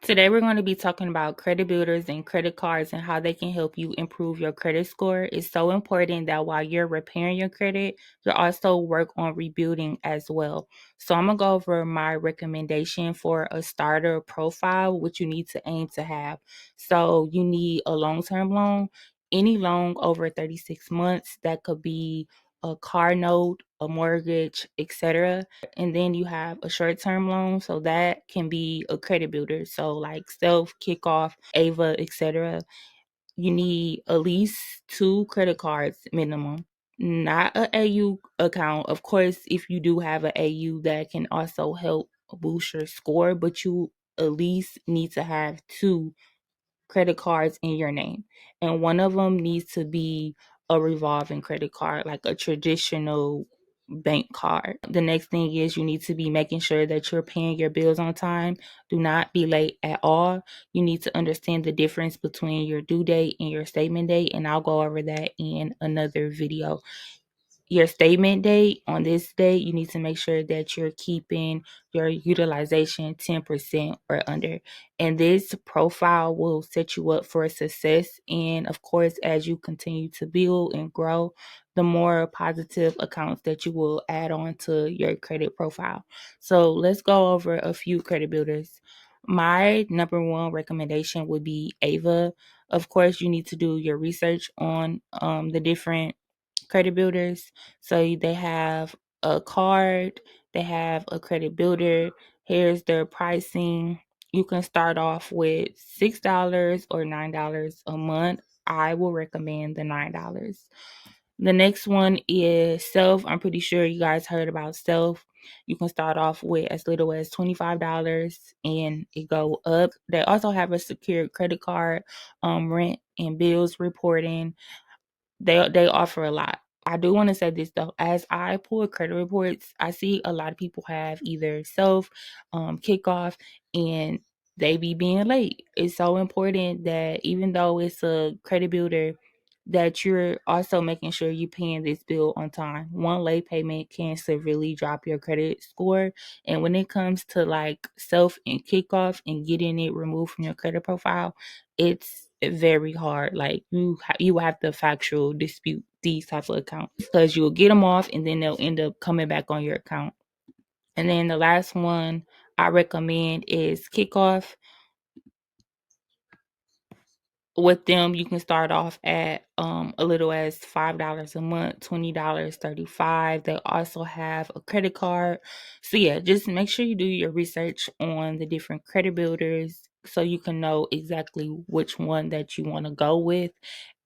Today, we're going to be talking about credit builders and credit cards and how they can help you improve your credit score. It's so important that while you're repairing your credit, you also work on rebuilding as well. So, I'm going to go over my recommendation for a starter profile, which you need to aim to have. So, you need a long term loan, any loan over 36 months. That could be a car note, a mortgage, etc. And then you have a short-term loan, so that can be a credit builder, so like Self, Kickoff, Ava, etc. You need at least 2 credit cards minimum, not a AU account. Of course, if you do have an AU, that can also help boost your score, but you at least need to have 2 credit cards in your name, and one of them needs to be a revolving credit card, like a traditional bank card. The next thing is you need to be making sure that you're paying your bills on time. Do not be late at all. You need to understand the difference between your due date and your statement date, and I'll go over that in another video. Your statement date, on this date, you need to make sure that you're keeping your utilization 10% or under. And this profile will set you up for success. And of course, as you continue to build and grow, the more positive accounts that you will add on to your credit profile. So let's go over a few credit builders. My number one recommendation would be Ava. Of course, you need to do your research on the different credit builders. So they have a card, they have a credit builder. Here's their pricing. You can start off with $6 or $9 a month. I will recommend the $9. The next one is Self. I'm pretty sure you guys heard about Self. You can start off with as little as $25 and it go up. They also have a secured credit card, rent and bills reporting. They offer a lot. I do want to say this though, as I pull credit reports, I see a lot of people have either Self, Kickoff, and they be being late. It's so important that even though it's a credit builder, that you're also making sure you're paying this bill on time. One late payment can severely drop your credit score. And when it comes to like Self and Kickoff and getting it removed from your credit profile, it's very hard. Like you have to factual dispute these types of accounts because you'll get them off and then they'll end up coming back on your account. And then the last one I recommend is Kickoff. With them, you can start off at a little as $5 a month, $20, 35. They also have a credit card. So yeah, just make sure you do your research on the different credit builders so you can know exactly which one that you want to go with,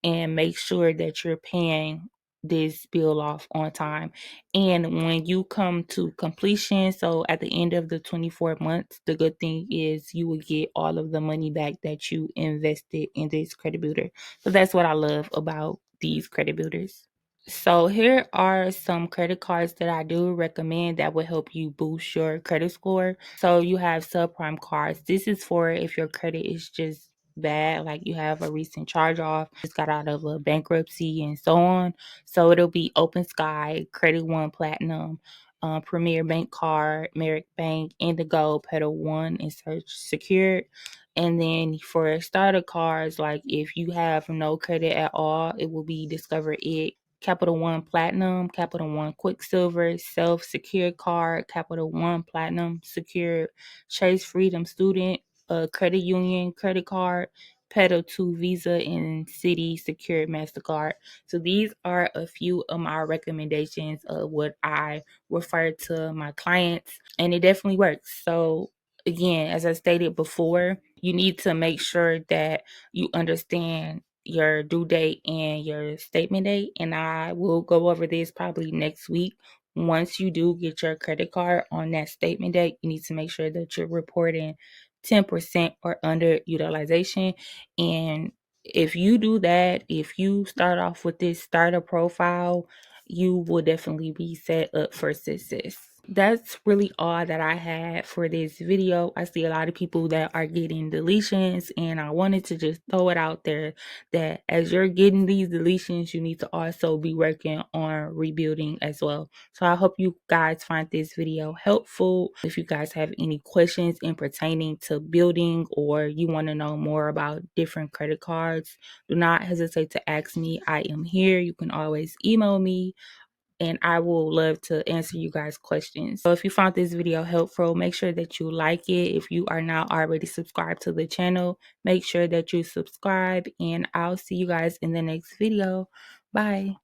and make sure that you're paying this bill off on time. And when you come to completion, so at the end of the 24 months, the good thing is you will get all of the money back that you invested in this credit builder. So that's what I love about these credit builders. So here are some credit cards that I do recommend that will help you boost your credit score. So you have subprime cards. This is for if your credit is just bad, like you have a recent charge off, just got out of a bankruptcy and so on. So it'll be Open Sky, Credit One Platinum, Premier Bank Card, Merrick Bank, Indigo, Pedal One, and Search Secured. And then for starter cards, like if you have no credit at all, it will be Discover It, Capital One Platinum, Capital One Quicksilver, Self Secured Card, Capital One Platinum Secured, Chase Freedom Student, Credit Union Credit Card, Pedal 2 Visa, and Citi Secured MasterCard. So these are a few of my recommendations of what I refer to my clients, and it definitely works. So again, as I stated before, you need to make sure that you understand your due date and your statement date. And I will go over this probably next week. Once you do get your credit card on that statement date, you need to make sure that you're reporting 10% or under utilization. And if you do that, if you start off with this starter profile, you will definitely be set up for success. That's really all that I had for this video. I see a lot of people that are getting deletions, and I wanted to just throw it out there that as you're getting these deletions, you need to also be working on rebuilding as well. So I hope you guys find this video helpful. If you guys have any questions in pertaining to building, or you want to know more about different credit cards, do not hesitate to ask me. I am here. You can always email me, and I will love to answer you guys' questions. So if you found this video helpful, make sure that you like it. If you are not already subscribed to the channel, make sure that you subscribe, and I'll see you guys in the next video. Bye.